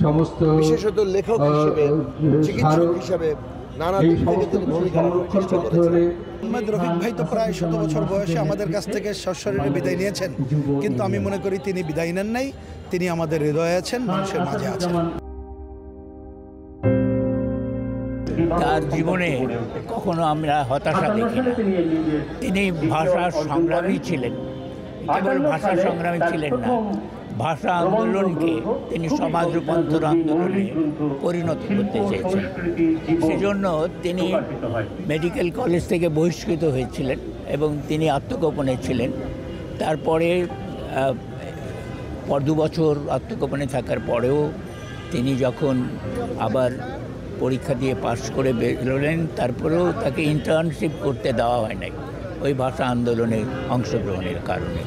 সমস্ত বিশেষত লেখক হিসেবে, চিকিৎসক হিসেবে নানা দিক থেকে তিনি ভূমিকা রাখার চেষ্টা করেছেন। মোহাম্মদ রফিক ভাই তো প্রায় 100 বছর বয়সে আমাদের কাছ থেকে সশরীরে বিদায় নিয়েছেন, কিন্তু আমি মনে করি তিনি বিদায় নেন নাই, তিনি আমাদের হৃদয়ে আছেন, মানুষের মাঝে আছেন। তার জীবনে কখনো আমরা হতাশা দেখি না। তিনি ভাষার সংগ্রামী ছিলেন, কেবল ভাষা সংগ্রামী ছিলেন না, ভাষা আন্দোলনকে তিনি সমাজ রূপান্তর আন্দোলনে পরিণত করতে চেয়েছেন। সেজন্য তিনি মেডিকেল কলেজ থেকে বহিষ্কৃত হয়েছিলেন এবং তিনি আত্মগোপনে ছিলেন। তারপরে 2 বছর আত্মগোপনে থাকার পরেও তিনি যখন আবার পরীক্ষা দিয়ে পাশ করে বেরোলেন, তারপরেও তাকে ইন্টার্নশিপ করতে দেওয়া হয় নাই ওই ভাষা আন্দোলনে অংশগ্রহণের কারণে।